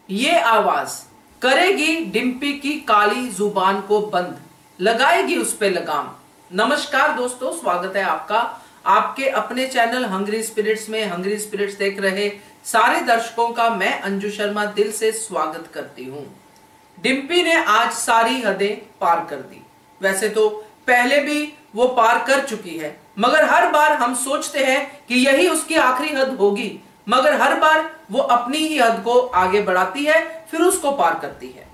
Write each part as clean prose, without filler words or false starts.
ये आवाज करेगी डिम्पी की काली जुबान को बंद, लगाएगी उस पे लगाम। नमस्कार दोस्तों, स्वागत है आपका आपके अपने चैनल हंग्री स्पिरिट्स में। हंग्री स्पिरिट्स देख रहे सारे दर्शकों का मैं अंजू शर्मा दिल से स्वागत करती हूं। डिम्पी ने आज सारी हदें पार कर दी। वैसे तो पहले भी वो पार कर चुकी है, मगर हर बार हम सोचते हैं कि यही उसकी आखिरी हद होगी, मगर हर बार वो अपनी ही हद को आगे बढ़ाती है, फिर उसको पार करती है।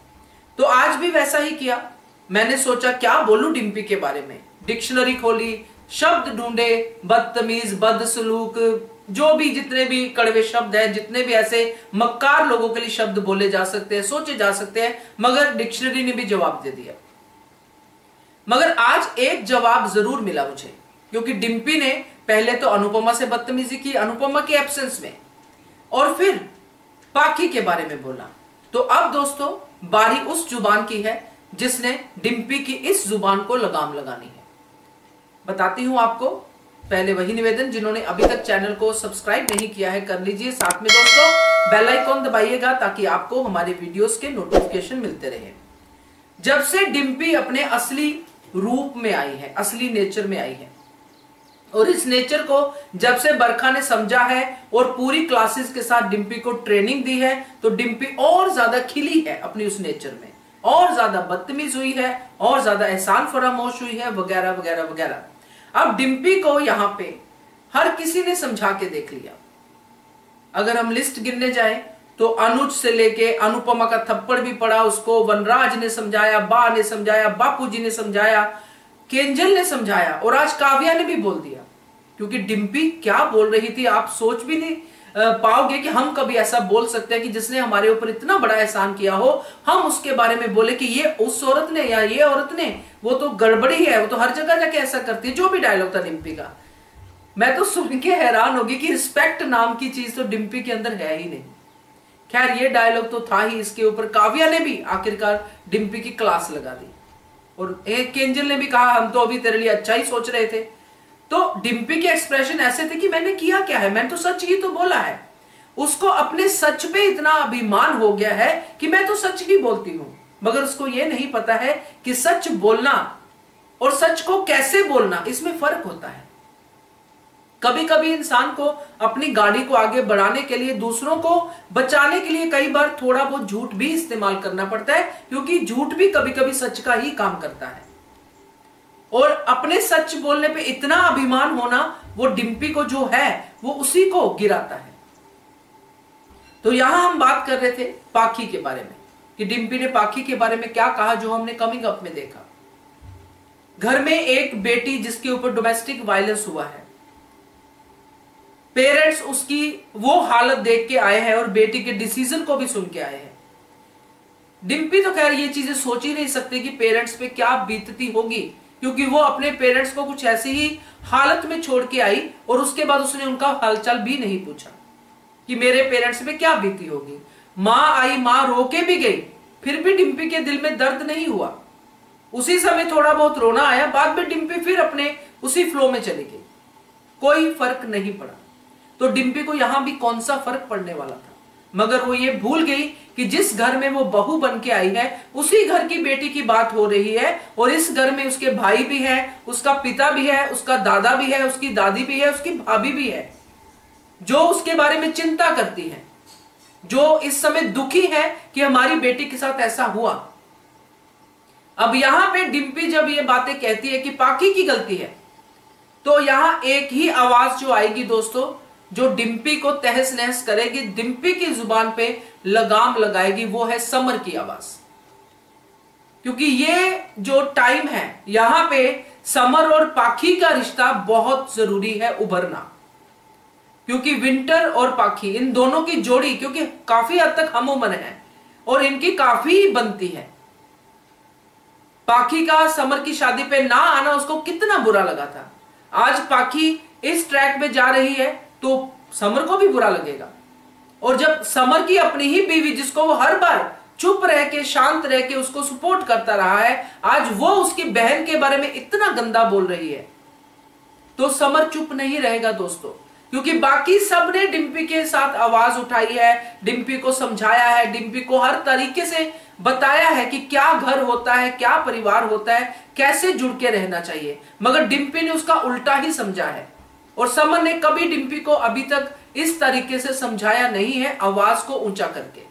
तो आज भी वैसा ही किया। मैंने सोचा क्या बोलूं डिम्पी के बारे में। डिक्शनरी खोली, शब्द ढूंढे, बदतमीज, बदसलूक, जो भी जितने भी कड़वे शब्द हैं, जितने भी ऐसे मक्कार लोगों के लिए शब्द बोले जा सकते हैं, सोचे जा सकते हैं, मगर डिक्शनरी ने भी जवाब दे दिया। मगर आज एक जवाब जरूर मिला मुझे, क्योंकि डिम्पी ने पहले तो अनुपमा से बदतमीजी की, अनुपमा के एब्सेंस में, और फिर पाखी के बारे में बोला। तो अब दोस्तों बारी उस जुबान की है जिसने डिम्पी की इस जुबान को लगाम लगानी है। बताती हूं आपको। पहले वही निवेदन, जिन्होंने अभी तक चैनल को सब्सक्राइब नहीं किया है कर लीजिए। साथ में दोस्तों बेल आइकॉन दबाइएगा ताकि आपको हमारे वीडियोस के नोटिफिकेशन मिलते रहे। जब से डिम्पी अपने असली रूप में आई है, असली नेचर में आई है, और इस नेचर को जब से बरखा ने समझा है और पूरी क्लासेस के साथ डिम्पी को ट्रेनिंग दी है, तो डिम्पी और ज्यादा खिली है अपनी उस नेचर में, और ज्यादा बदतमीज हुई है, और ज्यादा एहसान फरामोश हुई है, वगैरह वगैरह वगैरह। अब डिम्पी को यहां पे हर किसी ने समझा के देख लिया। अगर हम लिस्ट गिनने जाए तो अनुज से लेके अनुपमा का थप्पड़ भी पड़ा उसको, वनराज ने समझाया, बा ने समझाया, बापू जी ने समझाया, केंजल ने समझाया, और आज काव्या ने भी बोल दिया। क्योंकि डिम्पी क्या बोल रही थी आप सोच भी नहीं पाओगे कि हम कभी ऐसा बोल सकते हैं कि जिसने हमारे ऊपर इतना बड़ा एहसान किया हो, हम उसके बारे में बोले कि ये उस औरत ने या ये औरत ने, वो तो गड़बड़ी है, वो तो हर जगह जाके ऐसा करती है। जो भी डायलॉग था डिम्पी का, मैं तो सुन के हैरान होगी कि रिस्पेक्ट नाम की चीज तो डिम्पी के अंदर है ही नहीं। खैर ये डायलॉग तो था ही, इसके ऊपर काव्या ने भी आखिरकार डिम्पी की क्लास लगा दी, और एक केंजल ने भी कहा हम तो अभी तेरे लिए अच्छा ही सोच रहे थे। तो डिम्पी के एक्सप्रेशन ऐसे थे कि मैंने किया क्या है, मैंने तो सच ही तो बोला है। उसको अपने सच पे इतना अभिमान हो गया है कि मैं तो सच ही बोलती हूं, मगर उसको यह नहीं पता है कि सच बोलना और सच को कैसे बोलना, इसमें फर्क होता है। कभी कभी इंसान को अपनी गाड़ी को आगे बढ़ाने के लिए, दूसरों को बचाने के लिए कई बार थोड़ा बहुत झूठ भी इस्तेमाल करना पड़ता है, क्योंकि झूठ भी कभी कभी सच का ही काम करता है। और अपने सच बोलने पे इतना अभिमान होना, वो डिम्पी को जो है वो उसी को गिराता है। तो यहां हम बात कर रहे थे पाखी के बारे में कि डिम्पी ने पाखी के बारे में क्या कहा, जो हमने कमिंग अप में देखा। घर में एक बेटी जिसके ऊपर डोमेस्टिक वायलेंस हुआ है, पेरेंट्स उसकी वो हालत देख के आए हैं और बेटी के डिसीजन को भी सुन के आए हैं। डिम्पी तो खैर ये चीजें सोच ही नहीं सकती कि पेरेंट्स पे क्या बीतती होगी, क्योंकि वो अपने पेरेंट्स को कुछ ऐसी ही हालत में छोड़ के आई, और उसके बाद उसने उनका हालचाल भी नहीं पूछा कि मेरे पेरेंट्स पे क्या बीती होगी। मां आई, मां रो के भी गई, फिर भी डिम्पी के दिल में दर्द नहीं हुआ। उसी समय थोड़ा बहुत रोना आया, बाद में डिम्पी फिर अपने उसी फ्लो में चली गई, कोई फर्क नहीं पड़ा। तो डिम्पी को यहां भी कौन सा फर्क पड़ने वाला था, मगर वो ये भूल गई कि जिस घर में वो बहू बन के आई है, उसी घर की बेटी की बात हो रही है, और इस घर में उसके भाई भी है, उसका पिता भी है, उसका दादा भी है, उसकी दादी भी है, उसकी भाभी भी है, जो उसके बारे में चिंता करती है, जो इस समय दुखी है कि हमारी बेटी के साथ ऐसा हुआ। अब यहां पे डिम्पी जब ये बातें कहती है कि पाखी की गलती है, तो यहां एक ही आवाज जो आएगी दोस्तों, जो डिम्पी को तहस नहस करेगी, डिम्पी की जुबान पे लगाम लगाएगी, वो है समर की आवाज। क्योंकि ये जो टाइम है, यहां पे समर और पाखी का रिश्ता बहुत जरूरी है उभरना, क्योंकि विंटर और पाखी, इन दोनों की जोड़ी क्योंकि काफी हद तक हम उम्र है और इनकी काफी बनती है। पाखी का समर की शादी पे ना आना उसको कितना बुरा लगा था। आज पाखी इस ट्रैक में जा रही है तो समर को भी बुरा लगेगा, और जब समर की अपनी ही बीवी, जिसको वो हर बार चुप रह के, शांत रह के उसको सपोर्ट करता रहा है, आज वो उसकी बहन के बारे में इतना गंदा बोल रही है, तो समर चुप नहीं रहेगा दोस्तों। क्योंकि बाकी सब ने डिम्पी के साथ आवाज उठाई है, डिम्पी को समझाया है, डिम्पी को हर तरीके से बताया है कि क्या घर होता है, क्या परिवार होता है, कैसे जुड़ के रहना चाहिए, मगर डिम्पी ने उसका उल्टा ही समझा है। और समर ने कभी डिम्पी को अभी तक इस तरीके से समझाया नहीं है, आवाज को ऊंचा करके।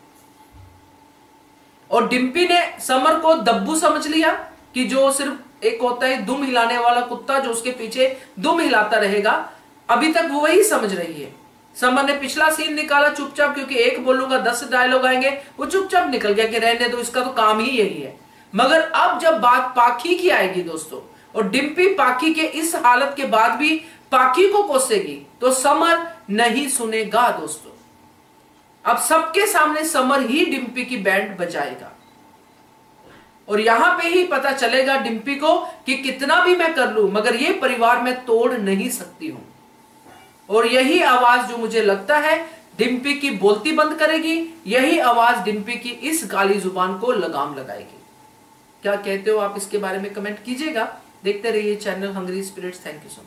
और डिम्पी ने समर को दब्बू समझ लिया कि जो सिर्फ एक होता है दुम हिलाने वाला कुत्ता, जो उसके पीछे दुम हिलाता रहेगा, अभी तक वो वही समझ रही है। समर ने पिछला सीन निकाला चुपचाप, क्योंकि एक बोलूंगा 10 डायलॉग आएंगे, वो चुपचाप निकल गया कि रहने दो, इसका तो काम ही यही है। मगर अब जब बात पाखी की आएगी दोस्तों, और डिम्पी पाखी के इस हालत के बाद भी पाखी को कोसेगी, तो समर नहीं सुनेगा दोस्तों। अब सबके सामने समर ही डिम्पी की बैंड बजाएगा, और यहां पे ही पता चलेगा डिम्पी को कि कितना भी मैं कर लूं, मगर ये परिवार मैं तोड़ नहीं सकती हूं। और यही आवाज जो मुझे लगता है डिम्पी की बोलती बंद करेगी, यही आवाज डिम्पी की इस गाली जुबान को लगाम लगाएगी। क्या कहते हो आप इसके बारे में कमेंट कीजिएगा। देखते रहिए channel Hungry Spirits. Thank you so much.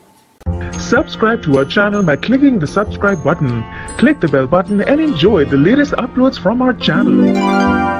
Subscribe to our channel by clicking the subscribe button. Click the bell button and enjoy the latest uploads from our channel.